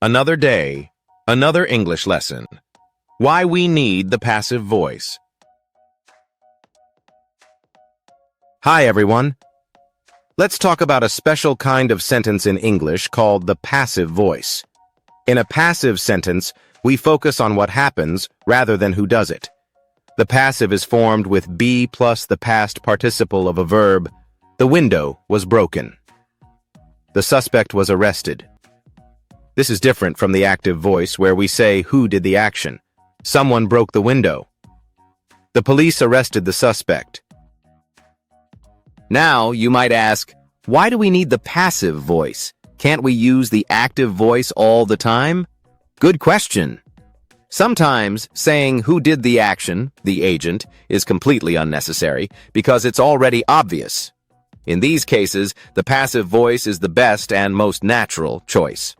Another day, another English lesson. Why we need the passive voice. Hi, everyone. Let's talk about a special kind of sentence in English called the passive voice. In a passive sentence, we focus on what happens rather than who does it. The passive is formed with be plus the past participle of a verb. The window was broken. The suspect was arrested. This is different from the active voice where we say who did the action. Someone broke the window. The police arrested the suspect. Now, you might ask, why do we need the passive voice? Can't we use the active voice all the time? Good question. Sometimes saying who did the action, the agent, is completely unnecessary because it's already obvious. In these cases, the passive voice is the best and most natural choice.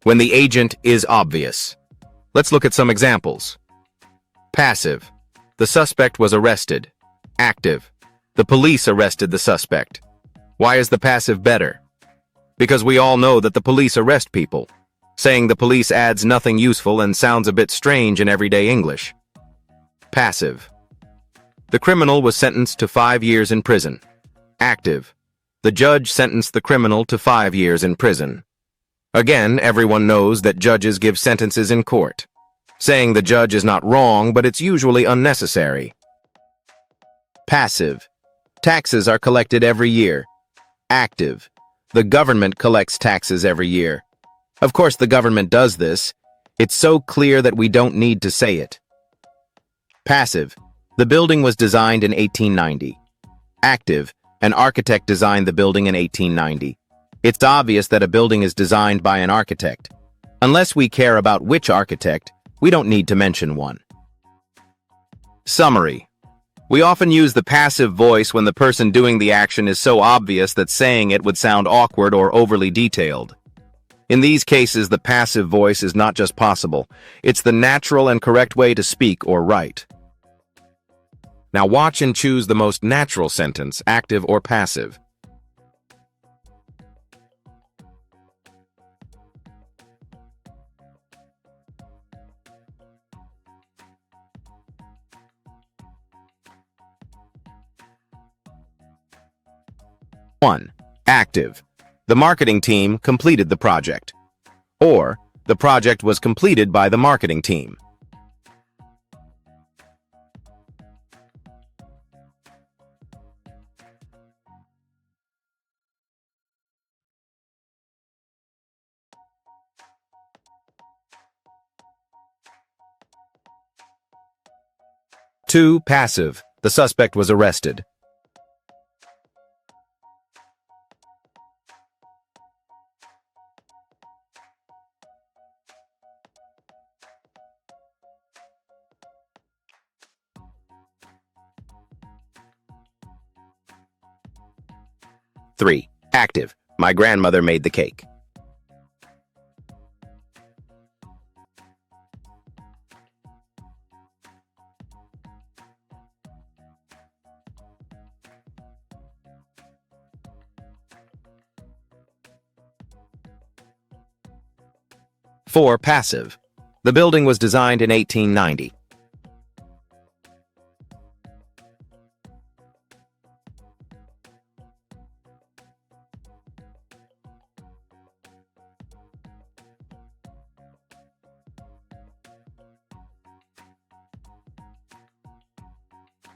When the agent is obvious. Let's look at some examples. Passive. The suspect was arrested. Active. The police arrested the suspect. Why is the passive better? Because we all know that the police arrest people. Saying the police adds nothing useful and sounds a bit strange in everyday English. Passive. The criminal was sentenced to 5 years in prison. Active. The judge sentenced the criminal to 5 years in prison. Again, everyone knows that judges give sentences in court. Saying the judge is not wrong, but it's usually unnecessary. Passive. Taxes are collected every year. Active. The government collects taxes every year. Of course, the government does this. It's so clear that we don't need to say it. Passive. The building was designed in 1890. Active. An architect designed the building in 1890. It's obvious that a building is designed by an architect. Unless we care about which architect, we don't need to mention one. Summary. We often use the passive voice when the person doing the action is so obvious that saying it would sound awkward or overly detailed. In these cases, the passive voice is not just possible, it's the natural and correct way to speak or write. Now watch and choose the most natural sentence, active or passive. One. Active. The marketing team completed the project. Or, the project was completed by the marketing team. Two. Passive. The suspect was arrested. Three. Active. My grandmother made the cake. Four. Passive. The building was designed in 1890.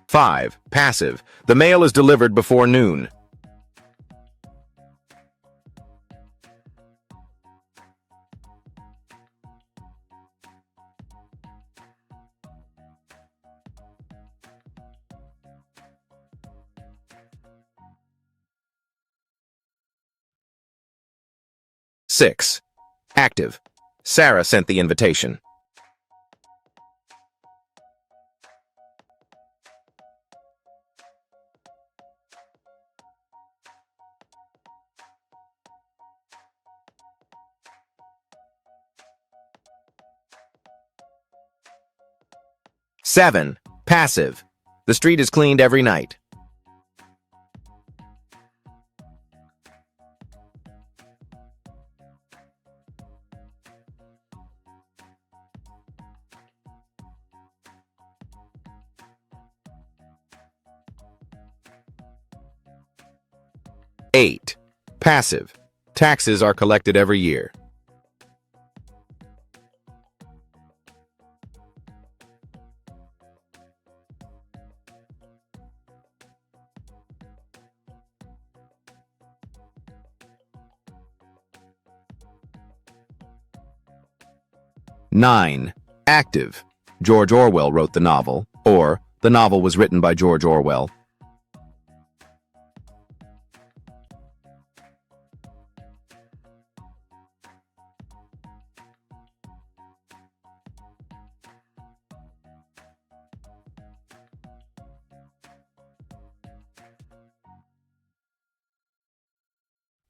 Five. Passive. The mail is delivered before noon. Six. Active. Sarah sent the invitation. Seven. Passive. The street is cleaned every night. 8. Passive. Taxes are collected every year. 9. Active. George Orwell wrote the novel, or the novel was written by George Orwell.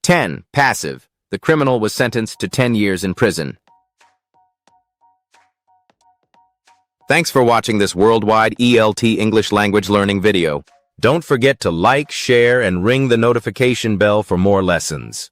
10. Passive. The criminal was sentenced to 10 years in prison. Thanks for watching this worldwide ELT English language learning video. Don't forget to like, share, and ring the notification bell for more lessons.